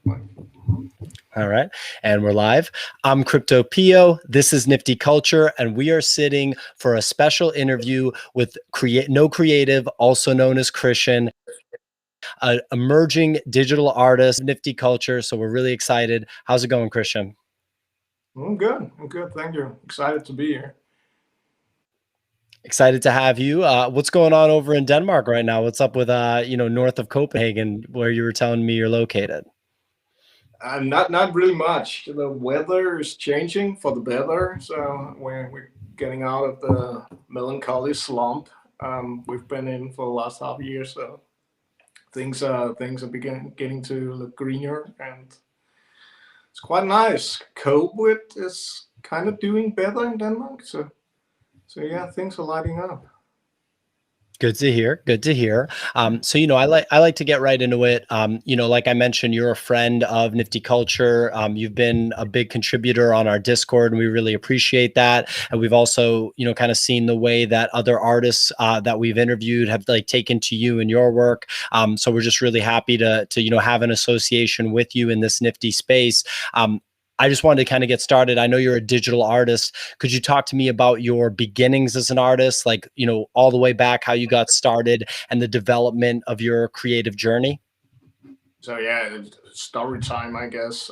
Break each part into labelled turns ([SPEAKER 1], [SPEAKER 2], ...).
[SPEAKER 1] All right, and we're live. I'm Crypto Pio. This is Nifty Culture, and we are sitting for a special interview with NoCreative, also known as Kristian, an emerging digital artist, Nifty Culture. So we're really excited. How's it going, Kristian?
[SPEAKER 2] I'm good. I'm good. Thank you. Excited to be here.
[SPEAKER 1] Excited to have you. What's going on over in Denmark right now? What's up with north of Copenhagen, where you were telling me you're located?
[SPEAKER 2] Not really much. The weather is changing for the better, so we're getting out of the melancholy slump we've been in for the last half year. So things are getting to look greener, and it's quite nice. COVID is kind of doing better in Denmark, so yeah, things are lighting up.
[SPEAKER 1] Good to hear. Good to hear. So, I like to get right into it. Like I mentioned, you're a friend of Nifty Culture. You've been a big contributor on our Discord, and we really appreciate that. And we've also, kind of seen the way that other artists that we've interviewed have taken to you and your work. So we're just really happy to have an association with you in this Nifty space. I just wanted to kind of get started. I know you're a digital artist. Could you talk to me about your beginnings as an artist, all the way back, how you got started and the development of your creative journey?
[SPEAKER 2] So yeah, story time, I guess.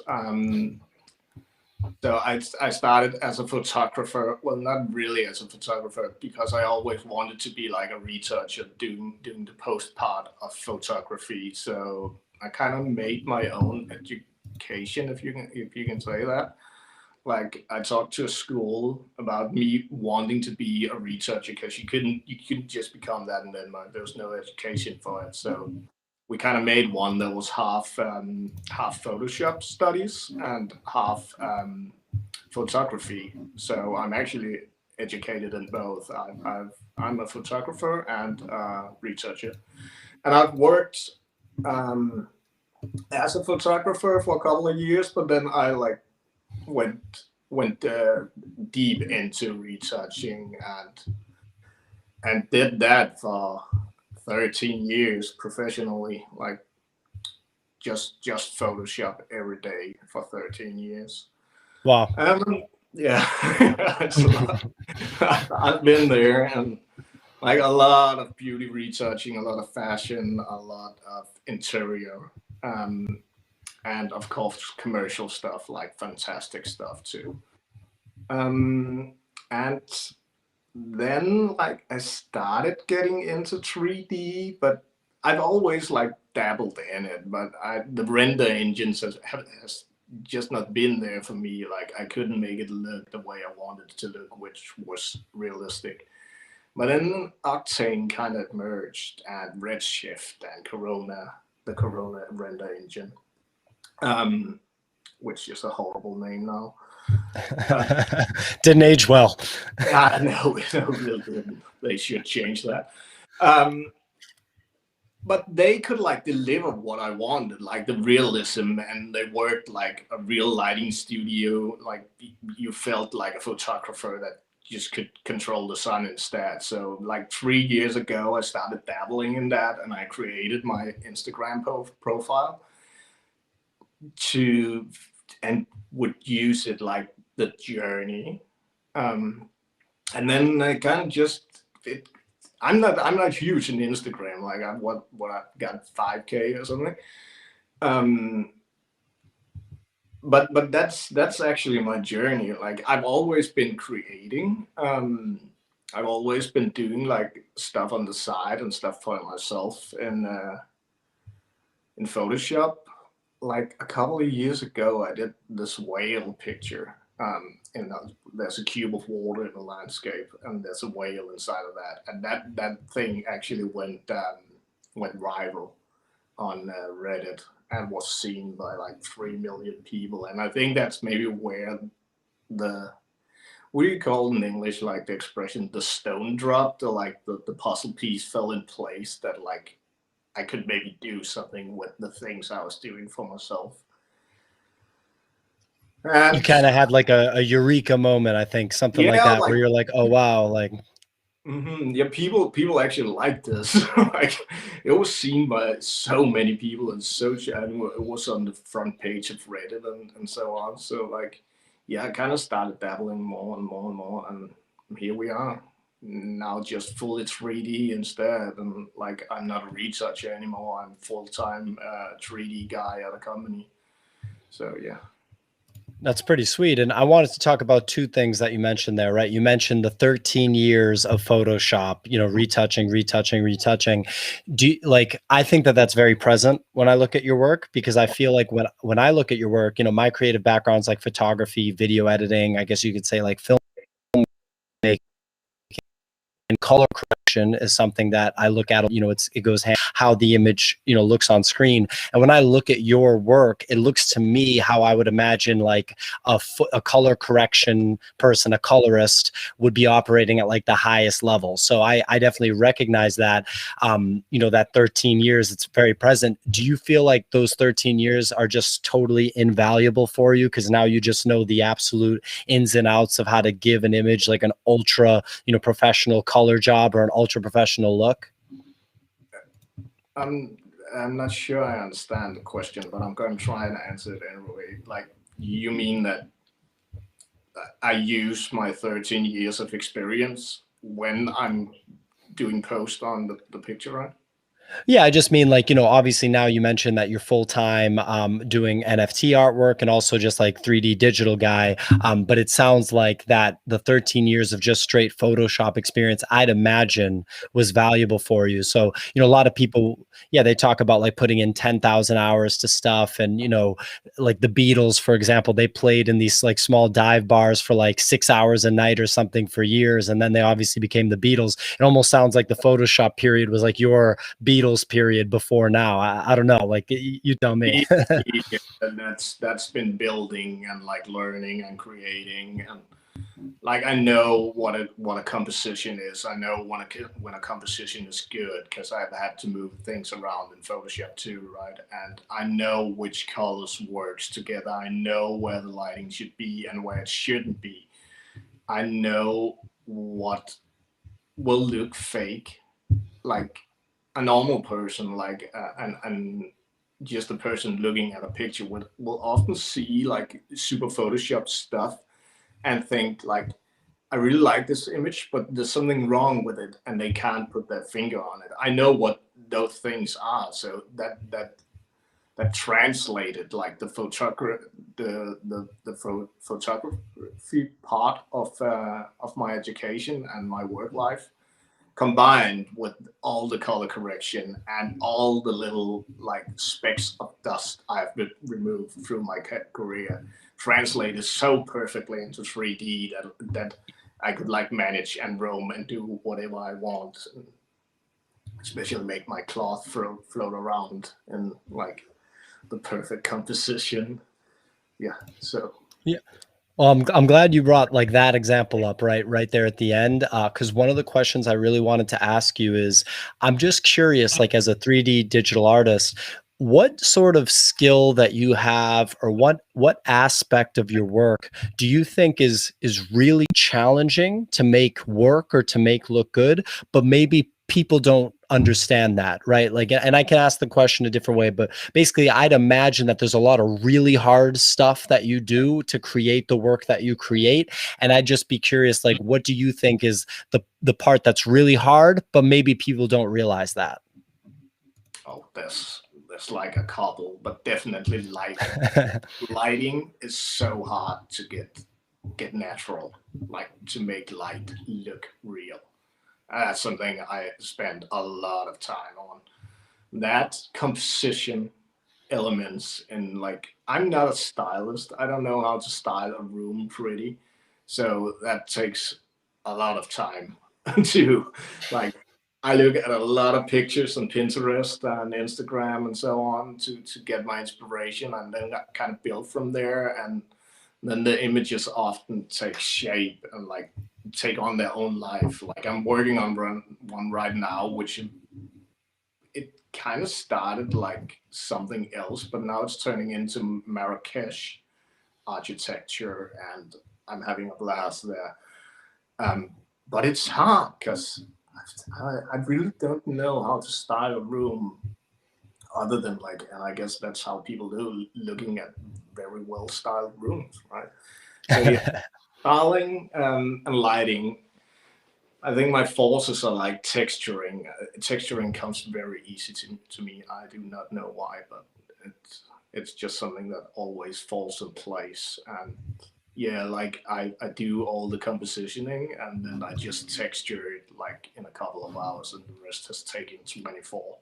[SPEAKER 2] So I started as a photographer. Well, not really as a photographer, because I always wanted to be like a retoucher, doing the post part of photography. So I kind of made my own education, if you can say that. Like, I talked to a school about me wanting to be a retoucher, because you couldn't just become that in Denmark. There was no education for it. So we kind of made one that was half Photoshop studies and half photography. So I'm actually educated in both. I'm a photographer and a retoucher, and I've worked as a photographer for a couple of years, but then I went deep into retouching and did that for 13 years professionally, like just Photoshop every day for 13 years.
[SPEAKER 1] Wow.
[SPEAKER 2] Yeah, it's a lot. I've been there, and like a lot of beauty retouching, a lot of fashion, a lot of interior, and of course commercial stuff, like fantastic stuff too. And then like I started getting into 3D, but I've always like dabbled in it, but the render engines has just not been there for me. Like, I couldn't make it look the way I wanted it to look, which was realistic. But then Octane kind of merged, and Redshift and the Corona render engine, which is a horrible name now.
[SPEAKER 1] Didn't age well.
[SPEAKER 2] No, really didn't. They should change that. But they could like deliver what I wanted, like the realism, and they worked like a real lighting studio. Like, you felt like a photographer that just could control the sun instead. So like 3 years ago, I started dabbling in that, and I created my Instagram profile and would use it like the journey. And then I kind of I'm not huge in Instagram. Like, I got 5K or something. But that's actually my journey. Like, I've always been creating. I've always been doing like stuff on the side and stuff for myself in Photoshop. Like, a couple of years ago, I did this whale picture. And there's a cube of water in the landscape, and there's a whale inside of that. And that thing actually went viral on Reddit, and was seen by like 3 million people. And I think that's maybe where what do you call in English, like the expression, the stone dropped, or like the puzzle piece fell in place, that like I could maybe do something with the things I was doing for myself.
[SPEAKER 1] And you kind of had like a eureka moment, I think, something like that, like, where you're like, oh wow, like.
[SPEAKER 2] Yeah, people actually like this. Like, it was seen by so many people and it was on the front page of Reddit and so on. So like, yeah, I kind of started dabbling more and more and more, and here we are now, just fully 3D instead. And like, I'm not a retoucher anymore. I'm full-time 3D guy at a company. So yeah.
[SPEAKER 1] That's pretty sweet. And I wanted to talk about two things that you mentioned there, right? You mentioned the 13 years of Photoshop, retouching, retouching, retouching. I think that that's very present when I look at your work, because I feel like when I look at your work, my creative background's like photography, video editing, I guess you could say like film making, and color correction is something that I look at, it goes hand how the image, looks on screen. And when I look at your work, it looks to me how I would imagine like a color correction person, a colorist would be operating at like the highest level. So I definitely recognize that, that 13 years, it's very present. Do you feel like those 13 years are just totally invaluable for you? Because now you just know the absolute ins and outs of how to give an image like an ultra, professional color job or an ultra professional look?
[SPEAKER 2] I'm not sure I understand the question, but I'm going to try and answer it anyway. Like, you mean that I use my 13 years of experience when I'm doing post on the picture, right?
[SPEAKER 1] Yeah, I just mean like, obviously now you mentioned that you're full-time doing NFT artwork and also just like 3D digital guy. But it sounds like that the 13 years of just straight Photoshop experience, I'd imagine, was valuable for you. So, a lot of people, yeah, they talk about like putting in 10,000 hours to stuff. And, like the Beatles, for example, they played in these like small dive bars for like 6 hours a night or something for years. And then they obviously became the Beatles. It almost sounds like the Photoshop period was like your Beatles period before now. I don't know. Like you tell me.
[SPEAKER 2] Yeah, and that's been building and like learning and creating, and like, I know what a composition is. I know when a composition is good, because I've had to move things around in Photoshop too, right? And I know which colors works together. I know where the lighting should be and where it shouldn't be. I know what will look fake, like a normal person, like and just a person looking at a picture will often see like super Photoshop stuff and think like, I really like this image, but there's something wrong with it, and they can't put their finger on it. I know what those things are, so that translated like the photography part of my education and my work life, combined with all the color correction and all the little like specks of dust I've removed through my career, translated so perfectly into 3D that I could like manage and roam and do whatever I want, especially make my cloth float around in like the perfect composition. Yeah, so
[SPEAKER 1] Yeah. Well, I'm glad you brought like that example up right there at the end, because one of the questions I really wanted to ask you is, I'm just curious, like as a 3D digital artist, what sort of skill that you have, or what aspect of your work do you think is really challenging to make work or to make look good, but maybe people don't understand that, right? Like, and I can ask the question a different way, but basically I'd imagine that there's a lot of really hard stuff that you do to create the work that you create. And I'd just be curious, like, what do you think is the part that's really hard, but maybe people don't realize that?
[SPEAKER 2] oh, there's like a couple, but definitely lighting. Lighting is so hard to get natural, like to make light look real. That's something I spend a lot of time on. That composition elements, and like, I'm not a stylist. I don't know how to style a room pretty. So that takes a lot of time to like, I look at a lot of pictures on Pinterest and Instagram and so on to get my inspiration, and then I kind of build from there. And then the images often take shape and like take on their own life. Like, I'm working on one right now, which it kind of started like something else, but now it's turning into Marrakesh architecture, and I'm having a blast there. Um, but it's hard because I really don't know how to style a room other than like, and I guess that's how people do, looking at very well styled rooms, right? So yeah, styling and lighting. I think my forces are like texturing. Texturing comes very easy to me. I do not know why, but it's just something that always falls in place. And yeah, like I do all the compositioning and then I just texture it like in a couple of hours, and the rest has taken 24.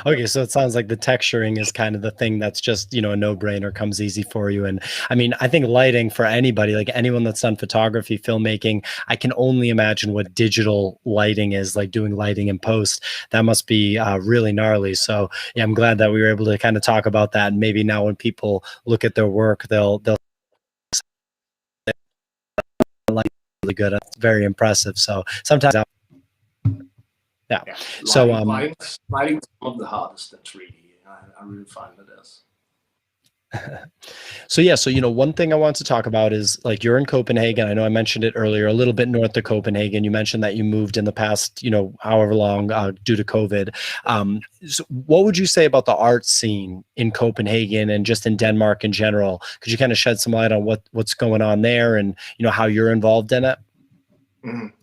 [SPEAKER 1] Okay, so it sounds like the texturing is kind of the thing that's just, a no-brainer, comes easy for you. And I mean, I think lighting for anybody, like anyone that's done photography, filmmaking, I can only imagine what digital lighting is like, doing lighting in post. That must be really gnarly. So yeah, I'm glad that we were able to kind of talk about that. And maybe now when people look at their work, they'll like really good. It's very impressive. So sometimes, yeah.
[SPEAKER 2] Yeah,
[SPEAKER 1] So
[SPEAKER 2] lighting's one of the hardest in 3D. I really find it is.
[SPEAKER 1] So yeah, so one thing I want to talk about is, like, you're in Copenhagen. I know I mentioned it earlier, a little bit north of Copenhagen. You mentioned that you moved in the past, however long, due to COVID. So what would you say about the art scene in Copenhagen and just in Denmark in general? Could you kind of shed some light on what's going on there, and how you're involved in it?
[SPEAKER 2] Mhm.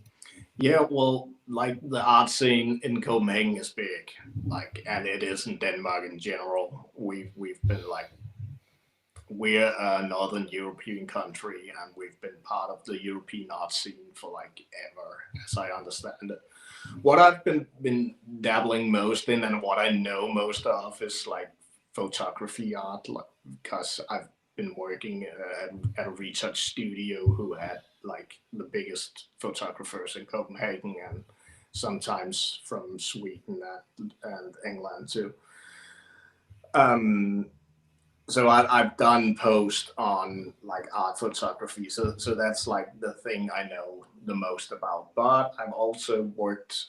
[SPEAKER 2] Yeah, well, like the art scene in Copenhagen is big, like, and it is in Denmark in general. We've been like, we're a Northern European country, and we've been part of the European art scene for like ever, as I understand it. What I've been dabbling most in, and what I know most of, is like photography art, like, because I've been working at a retouch studio who had like the biggest photographers in Copenhagen, and sometimes from Sweden and England too. Um, so I've done post on like art photography, so that's like the thing I know the most about. But I've also worked,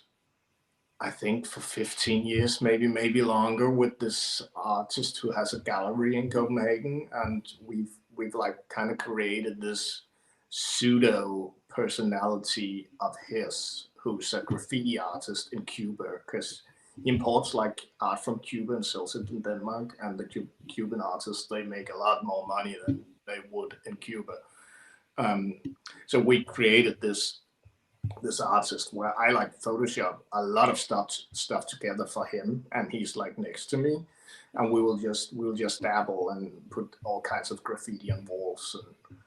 [SPEAKER 2] I think, for 15 years, maybe longer, with this artist who has a gallery in Copenhagen, and we've like kind of created this pseudo personality of his, who's a graffiti artist in Cuba, because he imports like art from Cuba and sells it in Denmark, and the Cuban artists, they make a lot more money than they would in Cuba. Um, so we created this artist where I like Photoshop a lot of stuff together for him, and he's like next to me, and we'll just dabble and put all kinds of graffiti on walls and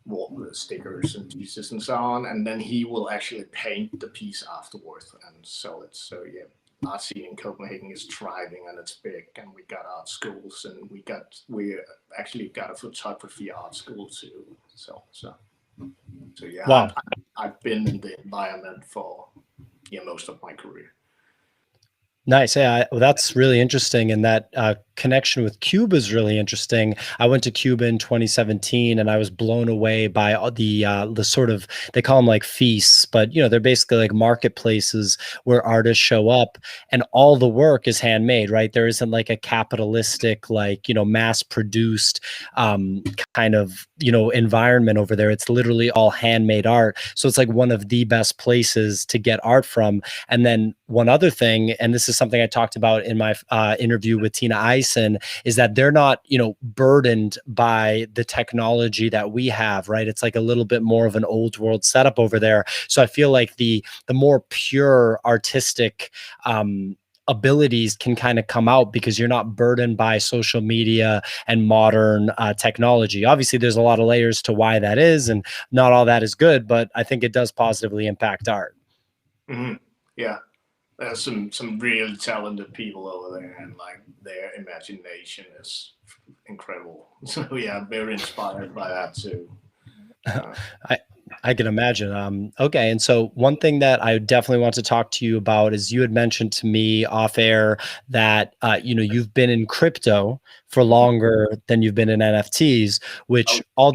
[SPEAKER 2] wall stickers and pieces and so on, and then he will actually paint the piece afterwards and sell it. So yeah, art scene in Copenhagen is thriving and it's big, and we got art schools, and we actually got a photography art school too. So yeah,
[SPEAKER 1] Wow.
[SPEAKER 2] I've been in the environment for most of my career.
[SPEAKER 1] Nice. Yeah, well, that's really interesting, and that connection with Cuba is really interesting. I went to Cuba in 2017, and I was blown away by all the sort of, they call them like feasts, but they're basically like marketplaces where artists show up, and all the work is handmade. Right? There isn't like a capitalistic, like mass produced kind of environment over there. It's literally all handmade art. So it's like one of the best places to get art from. And then one other thing, and this is something I talked about in my interview with Tina Eisen, is that they're not, burdened by the technology that we have, right? It's like a little bit more of an old world setup over there. So I feel like the more pure artistic abilities can kind of come out because you're not burdened by social media and modern technology. Obviously, there's a lot of layers to why that is, and not all that is good, but I think it does positively impact art.
[SPEAKER 2] Mm-hmm. Yeah, there's some really talented people over there, and like their imagination is incredible. So yeah, I'm very inspired by that too.
[SPEAKER 1] I I can imagine. Okay, and so one thing that I definitely want to talk to you about is, you had mentioned to me off air that you've been in crypto for longer than you've been in NFTs, which
[SPEAKER 2] Oh,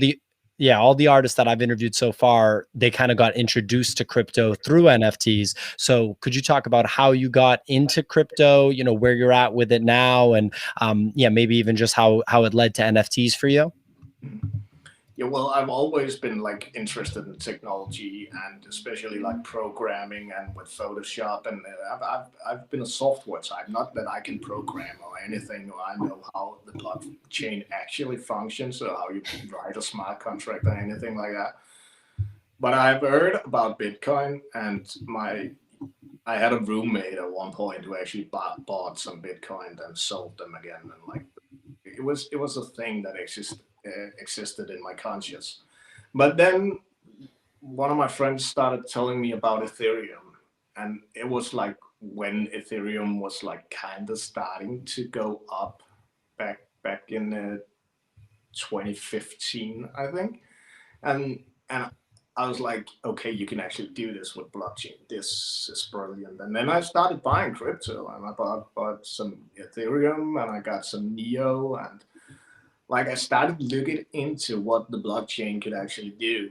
[SPEAKER 1] all the artists that I've interviewed so far, they kind of got introduced to crypto through NFTs. So could you talk about how you got into crypto, where you're at with it now, and maybe even just how it led to NFTs for you?
[SPEAKER 2] Yeah, well, I've always been like interested in technology and especially like programming and with Photoshop. And I've been a software type, not that I can program or anything, or I know how the blockchain actually functions or how you write a smart contract or anything like that. But I've heard about Bitcoin, and I had a roommate at one point who actually bought some Bitcoin and sold them again, and like it was a thing that existed in my conscious. But then one of my friends started telling me about Ethereum, and it was like when Ethereum was like kind of starting to go up back in 2015, I think, and I was like, okay, you can actually do this with blockchain. This is brilliant. And then I started buying crypto, and I bought some Ethereum, and I got some Neo, and like I started looking into what the blockchain could actually do.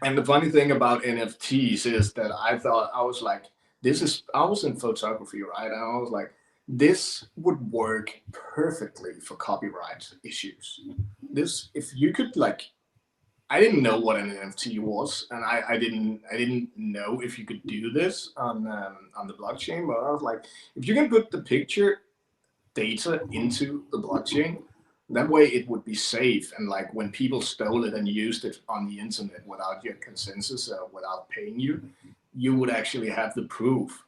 [SPEAKER 2] And the funny thing about NFTs is that I thought, I was like, I was in photography, right? And I was like, this would work perfectly for copyright issues. This, if you could like, I didn't know what an NFT was, and I didn't know if you could do this on the blockchain. But I was like, if you can put the picture data into the blockchain, that way it would be safe. And like when people stole it and used it on the internet without your consensus or without paying you, you would actually have the proof.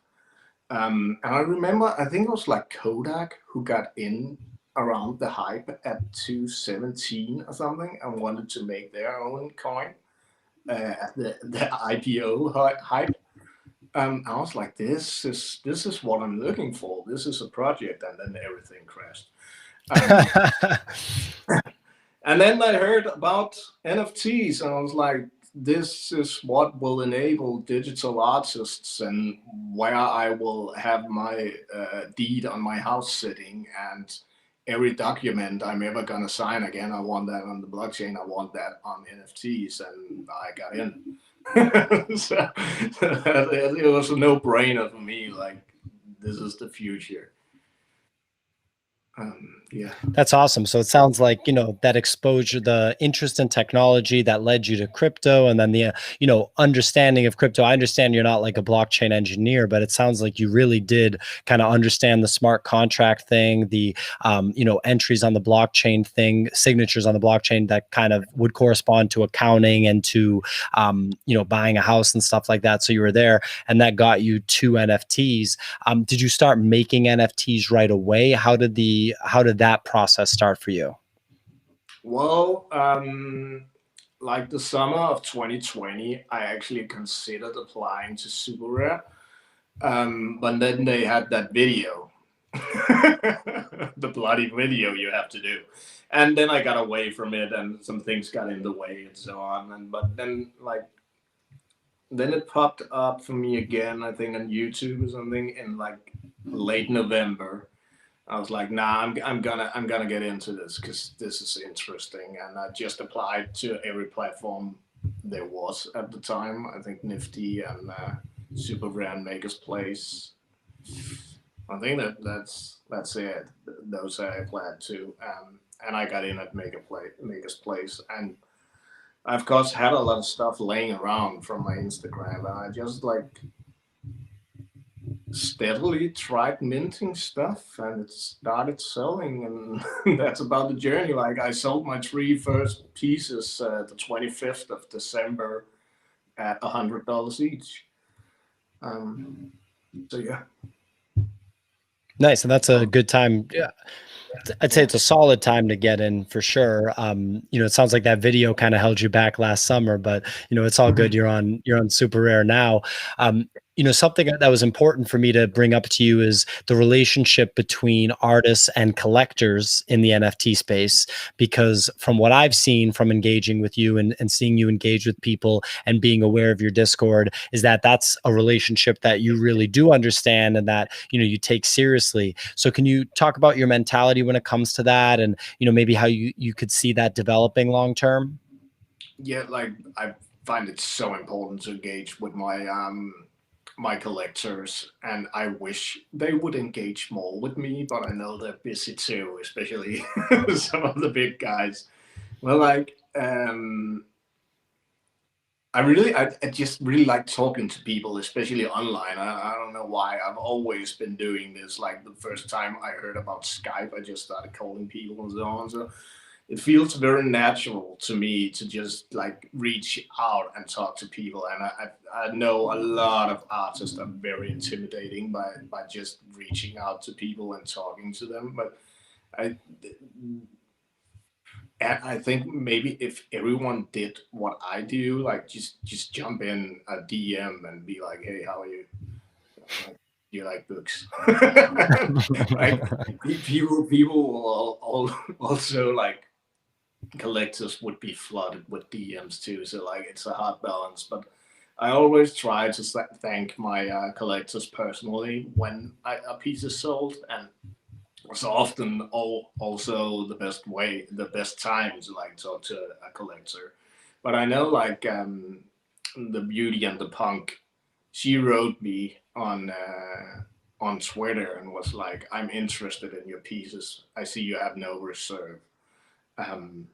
[SPEAKER 2] And I remember, I think it was like Kodak who got in around the hype at 2017 or something and wanted to make their own coin at the IPO hype. I was like, this is what I'm looking for. This is a project, and then everything crashed. Um, and then I heard about NFTs, and I was like, this is what will enable digital artists, and where I will have my deed on my house sitting, and every document I'm ever gonna sign again, I want that on the blockchain. I want that on NFTs, and I got in. So it was a no-brainer for me. Like, this is the future. Yeah.
[SPEAKER 1] That's awesome. So it sounds like, that exposure, the interest in technology that led you to crypto, and then the, understanding of crypto. I understand you're not like a blockchain engineer, but it sounds like you really did kind of understand the smart contract thing, the, entries on the blockchain thing, signatures on the blockchain that kind of would correspond to accounting and to, buying a house and stuff like that. So you were there, and that got you to NFTs. Did you start making NFTs right away? How did that process start for you?
[SPEAKER 2] Well, like the summer of 2020, I actually considered applying to Super Rare, but then they had that video, the bloody video you have to do, and then I got away from it, and some things got in the way and so on. And but then like then it popped up for me again, I think on YouTube or something in like late November. I was like, nah, I'm gonna get into this because this is interesting, and I just applied to every platform there was at the time. I think Nifty and Super Brand Maker's Place. I think that's it. Those I applied to, and I got in at Maker's Place, and I of course had a lot of stuff laying around from my Instagram, and I just like steadily tried minting stuff, and it started selling, and that's about the journey. Like I sold my three first pieces the 25th of December at $100 each. So yeah.
[SPEAKER 1] Nice. And that's a good time. Yeah. I'd say it's a solid time to get in for sure. It sounds like that video kind of held you back last summer, but it's all good. You're on Super Rare now. Something that was important for me to bring up to you is the relationship between artists and collectors in the NFT space, because from what I've seen from engaging with you and seeing you engage with people and being aware of your Discord, is that that's a relationship that you really do understand and that, you take seriously. So can you talk about your mentality when it comes to that, and, maybe how you could see that developing long term?
[SPEAKER 2] Yeah, like I find it so important to engage with my collectors, and I wish they would engage more with me, but I know they're busy too, especially some of the big guys. Well, like I just really like talking to people, especially online. I don't know why. I've always been doing this. Like the first time I heard about Skype, I just started calling people and so on. So it feels very natural to me to just like reach out and talk to people. And I know a lot of artists are very intimidating by just reaching out to people and talking to them. But I and I think maybe if everyone did what I do, like just jump in a DM and be like, "Hey, how are you? Like, do you like books?" Like people will also like collectors would be flooded with DMs too. So like it's a hard balance, but I always try to thank my collectors personally when a piece is sold, and it's often also the best time to like talk to a collector. But I know like the Beauty and the Punk, she wrote me on Twitter and was like, "I'm interested in your pieces. I see you have no reserve. Um,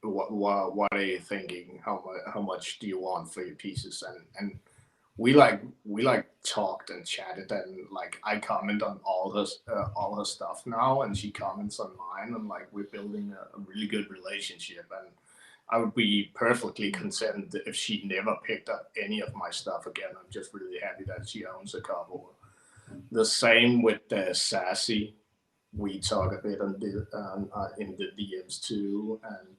[SPEAKER 2] what are you thinking? How much do you want for your pieces?" And we talked and chatted, and like I comment on all her stuff now, and she comments on mine, and like we're building a really good relationship. And I would be perfectly content if she never picked up any of my stuff again. I'm just really happy that she owns a couple. The same with Sassy. We talk a bit in the DMs too, and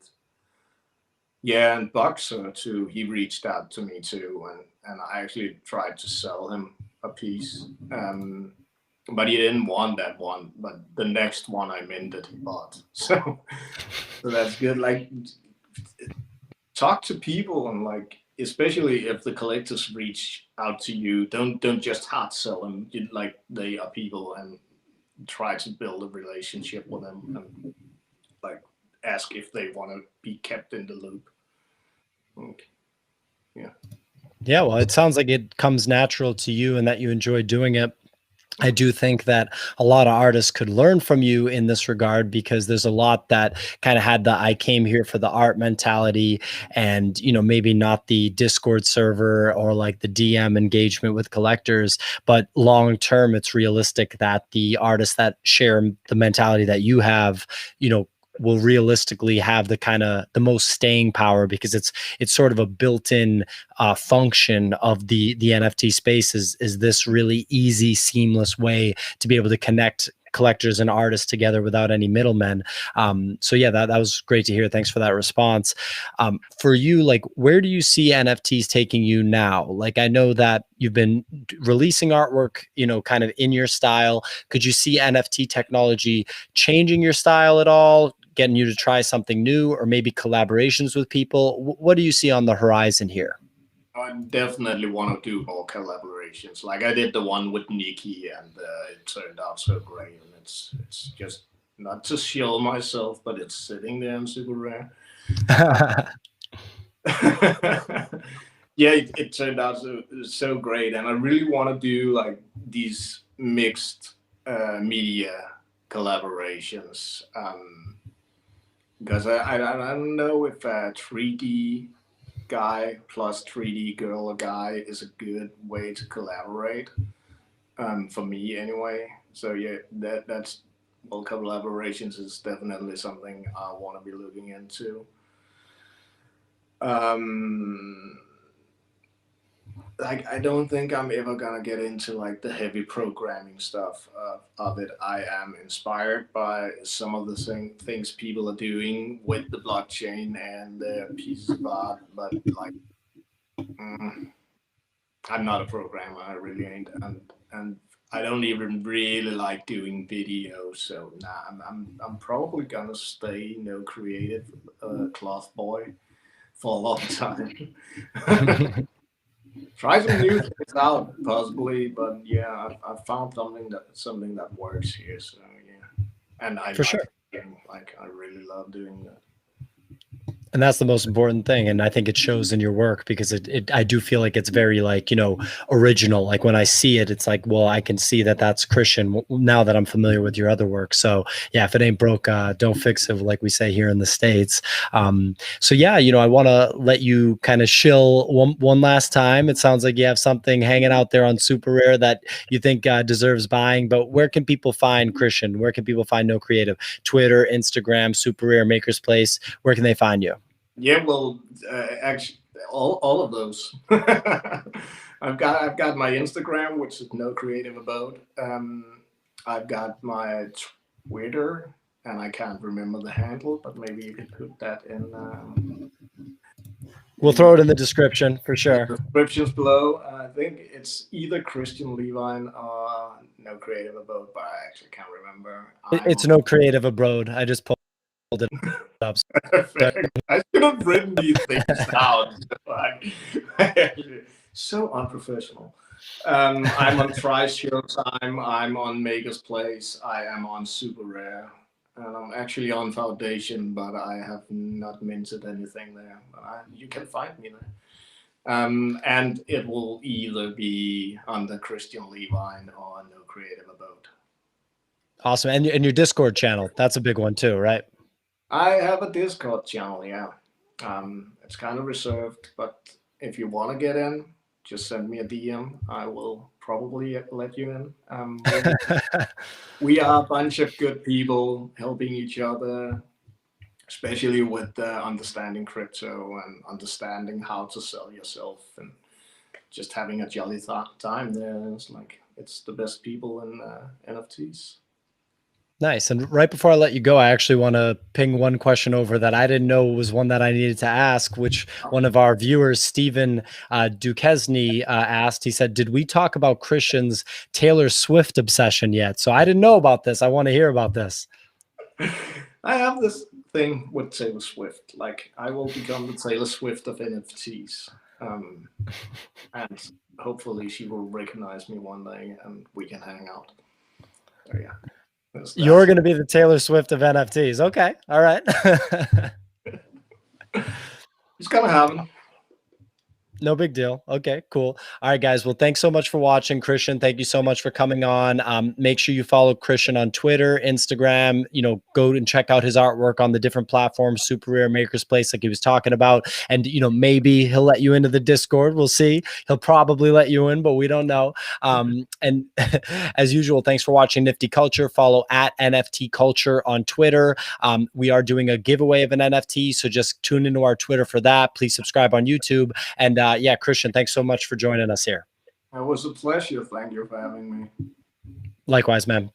[SPEAKER 2] yeah, and Boxer too. He reached out to me too, and I actually tried to sell him a piece, but he didn't want that one. But the next one I minted, he bought. So that's good. Like talk to people and like especially if the collectors reach out to you, don't just hard sell them. Like they are people and try to build a relationship with them and like ask if they want to be kept in the loop. Okay. Yeah.
[SPEAKER 1] Yeah, well, it sounds like it comes natural to you and that you enjoy doing it. I do think that a lot of artists could learn from you in this regard, because there's a lot that kind of had the "I came here for the art" mentality, and maybe not the Discord server or like the DM engagement with collectors, but long term it's realistic that the artists that share the mentality that you have, will realistically have the most staying power, because it's sort of a built-in function of the NFT space, is this really easy, seamless way to be able to connect collectors and artists together without any middlemen. So yeah, that was great to hear. Thanks for that response. For you, like, where do you see NFTs taking you now? Like, I know that you've been releasing artwork, kind of in your style. Could you see NFT technology changing your style at all, getting you to try something new, or maybe collaborations with people? What do you see on the horizon here?
[SPEAKER 2] I definitely want to do more collaborations. Like I did the one with Nikki, and it turned out so great. And it's just not to shill myself, but it's sitting there and super rare. Yeah, it turned out so great, and I really want to do like these mixed media collaborations. Because I don't know if a 3D guy plus 3D girl or guy is a good way to collaborate, for me anyway. So yeah, that's well, collaborations is definitely something I want to be looking into. Um, like I don't think I'm ever gonna get into like the heavy programming stuff of it. I am inspired by some of the things people are doing with the blockchain and their pieces of art, but like mm, I'm not a programmer. I really ain't, and I don't even really like doing video. So nah, I'm probably gonna stay no creative cloth boy for a long time. Try some new things out, possibly, but yeah, I've found something that works here. So yeah, and I
[SPEAKER 1] For sure.
[SPEAKER 2] like I really love doing that.
[SPEAKER 1] And that's the most important thing. And I think it shows in your work because I do feel like it's very like, original. Like when I see it, it's like, well, I can see that that's Kristian now that I'm familiar with your other work. So yeah, if it ain't broke, don't fix it, like we say here in the States. So yeah, I want to let you kind of shill one last time. It sounds like you have something hanging out there on Super Rare that you think deserves buying, but where can people find Kristian? Where can people find NoCreative? Twitter, Instagram, Super Rare, Maker's Place. Where can they find you?
[SPEAKER 2] Yeah, well, actually, all of those. I've got my Instagram, which is NoCreative Abode. I've got my Twitter, and I can't remember the handle, but maybe you can put that
[SPEAKER 1] We'll
[SPEAKER 2] in
[SPEAKER 1] throw it in the description for
[SPEAKER 2] the
[SPEAKER 1] sure.
[SPEAKER 2] descriptions below. I think it's either Kristian Levin or NoCreative Abode, but I actually can't remember.
[SPEAKER 1] It's NoCreative Abode. I just pulled it up.
[SPEAKER 2] I should have written these things down. So unprofessional. I'm on Try Showtime. I'm on Maker's Place. I am on Super Rare. And I'm actually on Foundation, but I have not minted anything there. But you can find me there. And it will either be under Kristian Levin or NoCreative Abode.
[SPEAKER 1] Awesome. And your Discord channel, that's a big one too, right?
[SPEAKER 2] I have a Discord channel, yeah. It's kind of reserved, but if you want to get in, just send me a DM. I will probably let you in. We are a bunch of good people helping each other, especially with understanding crypto and understanding how to sell yourself and just having a jolly time there. It's the best people in NFTs.
[SPEAKER 1] Nice. And right before I let you go, I actually want to ping one question over that I didn't know was one that I needed to ask, which one of our viewers, Stephen Duquesne, asked. He said, did we talk about Kristian's Taylor Swift obsession yet? So I didn't know about this. I want to hear about this.
[SPEAKER 2] I have this thing with Taylor Swift. Like, I will become the Taylor Swift of NFTs. And hopefully she will recognize me one day and we can hang out. So yeah.
[SPEAKER 1] You're going to be the Taylor Swift of NFTs. Okay. All right.
[SPEAKER 2] It's going to happen.
[SPEAKER 1] No big deal. Okay, cool. All right, guys. Well, thanks so much for watching, Kristian. Thank you so much for coming on. Make sure you follow Kristian on Twitter, Instagram, go and check out his artwork on the different platforms, Super Rare, Maker's Place, like he was talking about. And, maybe he'll let you into the Discord. We'll see. He'll probably let you in, but we don't know. And as usual, thanks for watching Nifty Culture. Follow at NFT Culture on Twitter. We are doing a giveaway of an NFT, so just tune into our Twitter for that. Please subscribe on YouTube. And yeah, Kristian, thanks so much for joining us here.
[SPEAKER 2] It was a pleasure. Thank you for having me.
[SPEAKER 1] Likewise, man.